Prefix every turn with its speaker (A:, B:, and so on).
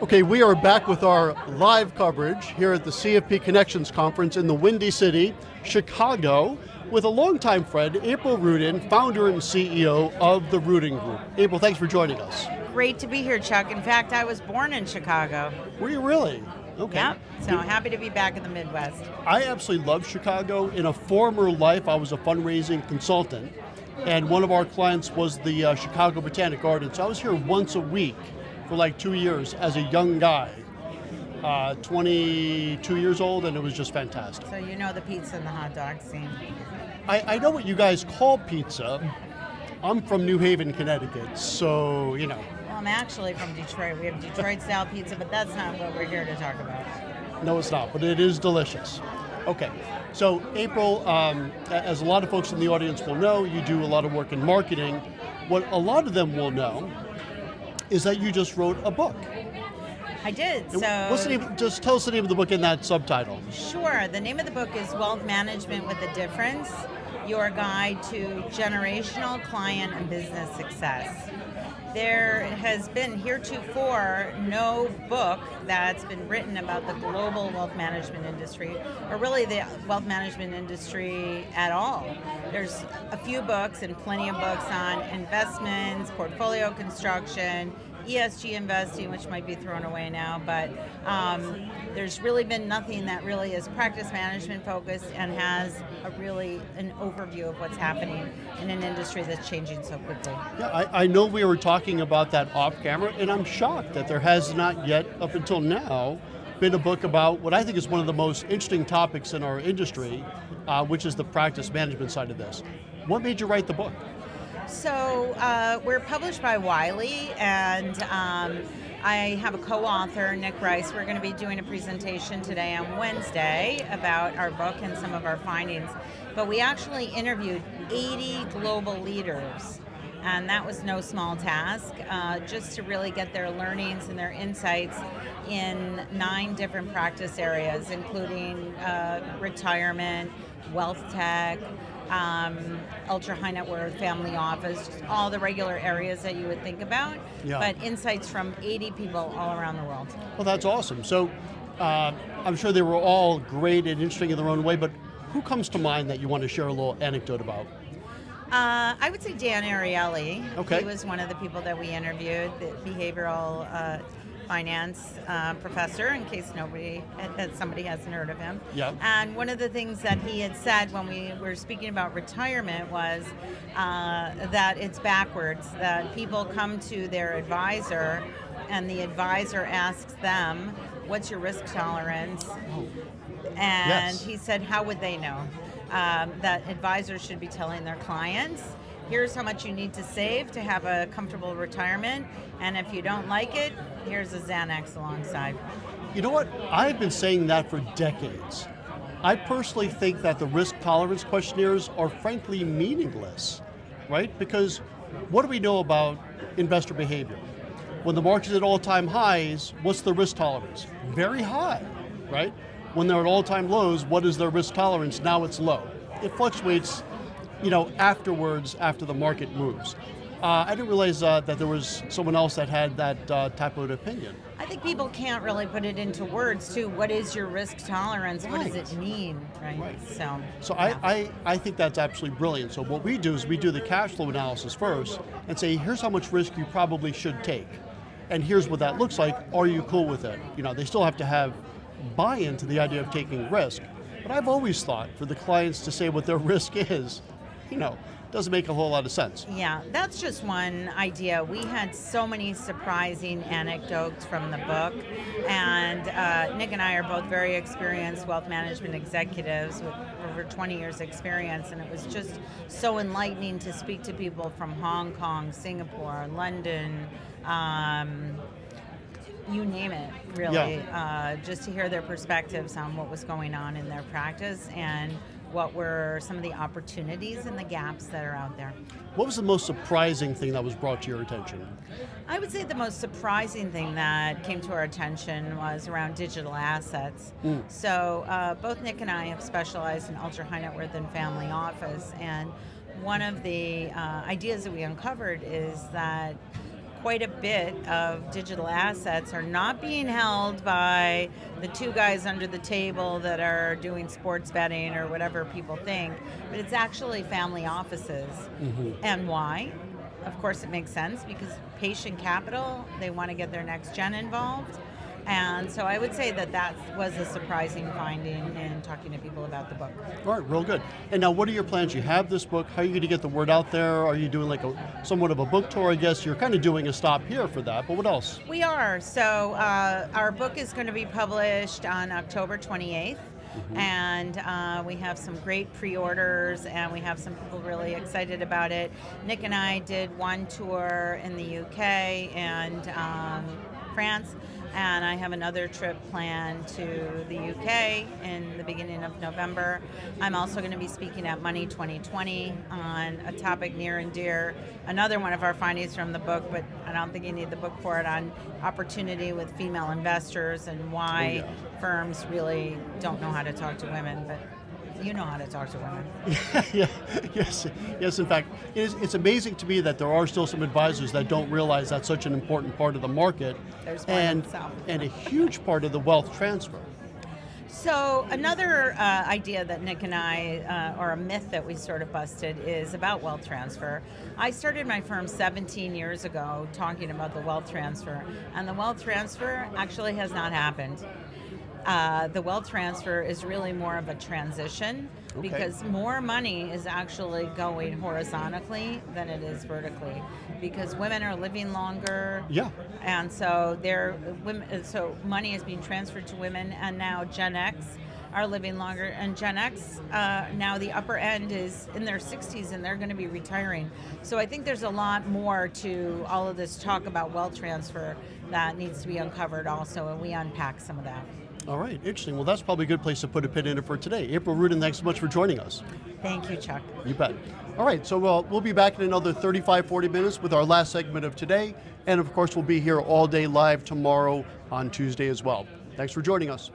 A: Okay, we are back with our live coverage here at the CFP Connections Conference in the Windy City, Chicago, with a longtime friend, April Rudin, founder and CEO of the Rudin Group. April, thanks for joining us.
B: Great to be here, Chuck. In fact, I was born in Chicago.
A: Were you really? Okay.
B: Yep, so happy to be back in the Midwest.
A: I absolutely love Chicago. In a former life, I was a fundraising consultant, and one of our clients was the Chicago Botanic Garden, so I was here once a week for like 2 years as a young guy, 22 years old, and it was just fantastic.
B: So you know the pizza and the hot dog scene.
A: I know what you guys call pizza. I'm from New Haven, Connecticut, so, you know.
B: Well, I'm actually from Detroit. We have Detroit-style pizza, but that's not what we're here to talk about.
A: No, it's not, but it is delicious. Okay, so April, as a lot of folks in the audience will know, you do a lot of work in marketing. What a lot of them will know is that you just wrote a book.
B: I did, so...
A: What's the name, just tell us the name of the book and that subtitle.
B: Sure, the name of the book is Wealth Management with a Difference, Your Guide to Generational Client and Business Success. There has been heretofore no book that's been written about the global wealth management industry, or really the wealth management industry at all. There's a few books and plenty of books on investments, portfolio construction, ESG investing, which might be thrown away now, but there's really been nothing that really is practice management focused and has an overview of what's happening in an industry that's changing so quickly.
A: Yeah, I know we were talking about that off camera, and I'm shocked that there has not yet, up until now, been a book about what I think is one of the most interesting topics in our industry, which is the practice management side of this. What made you write the book?
B: So we're published by Wiley, and I have a co-author, Nick Rice. We're going to be doing a presentation today on Wednesday about our book and some of our findings. But we actually interviewed 80 global leaders, and that was no small task, just to really get their learnings and their insights in 9 different practice areas, including retirement, wealth tech, ultra high net worth, family office, all the regular areas that you would think about, but insights from 80 people all around the world.
A: Well, that's awesome. So I'm sure they were all great and interesting in their own way, but who comes to mind that you want to share a little anecdote about?
B: I would say Dan Ariely.
A: Okay.
B: He was one of the people that we interviewed, the behavioral finance professor, in case somebody hasn't heard of him.
A: Yeah.
B: And one of the things that he had said when we were speaking about retirement was that it's backwards, that people come to their advisor and the advisor asks them, what's your risk tolerance?
A: Oh.
B: And
A: Yes.
B: he said, how would they know? That advisors should be telling their clients, here's how much you need to save to have a comfortable retirement, and if you don't like it, here's a Xanax alongside.
A: You know what? I've been saying that for decades. I personally think that the risk tolerance questionnaires are frankly meaningless, right? Because what do we know about investor behavior? When the market's at all-time highs, what's the risk tolerance? Very high, right? When they're at all-time lows, what is their risk tolerance? Now it's low. It fluctuates, afterwards, after the market moves. I didn't realize that there was someone else that had that type of opinion.
B: I think people can't really put it into words, too. What is your risk tolerance? What does it mean, right? So
A: yeah. I think that's absolutely brilliant. So what we do is we do the cash flow analysis first and say, here's how much risk you probably should take. And here's what that looks like. Are you cool with it? They still have to have buy-in to the idea of taking risk. But I've always thought for the clients to say what their risk is, doesn't make a whole lot of sense.
B: Yeah, that's just one idea. We had so many surprising anecdotes from the book, and Nick and I are both very experienced wealth management executives with over 20 years experience, and it was just so enlightening to speak to people from Hong Kong, Singapore, London, you name it, really, just to hear their perspectives on what was going on in their practice and what were some of the opportunities and the gaps that are out there.
A: What was the most surprising thing that was brought to your attention?
B: I would say the most surprising thing that came to our attention was around digital assets. So both Nick and I have specialized in ultra high net worth and family office, and one of the ideas that we uncovered is that quite a bit of digital assets are not being held by the two guys under the table that are doing sports betting or whatever people think, but it's actually family offices. And why? Of course it makes sense, because patient capital, they want to get their next gen involved. And so I would say that was a surprising finding in talking to people about the book.
A: All right, real good. And now what are your plans? You have this book. How are you going to get the word out there? Are you doing like somewhat of a book tour? I guess you're kind of doing a stop here for that, but what else?
B: We are. So our book is going to be published on October 28th. And we have some great pre-orders, and we have some people really excited about it. Nick and I did one tour in the UK and France, and I have another trip planned to the UK in the beginning of November. I'm also going to be speaking at Money 2020 on a topic near and dear, another one of our findings from the book, but I don't think you need the book for it, on opportunity with female investors and why firms really don't know how to talk to women, but you know how to talk to women.
A: Yes. In fact, it's amazing to me that there are still some advisors that don't realize that's such an important part of the market, and a huge part of the wealth transfer.
B: So another idea that Nick and I, or a myth that we sort of busted, is about wealth transfer. I started my firm 17 years ago talking about the wealth transfer, and the wealth transfer actually has not happened. The wealth transfer is really more of a transition, because more money is actually going horizontally than it is vertically, because women are living longer. And so so money is being transferred to women, and now Gen X are living longer, and Gen X, now the upper end is in their 60s and they're going to be retiring. So I think there's a lot more to all of this talk about wealth transfer that needs to be uncovered also, and we unpack some of that.
A: All right, interesting. Well, that's probably a good place to put a pin in it for today. April Rudin, thanks so much for joining us.
B: Thank you, Chuck.
A: You bet. All right, so we'll be back in another 35, 40 minutes with our last segment of today. And of course, we'll be here all day live tomorrow on Tuesday as well. Thanks for joining us.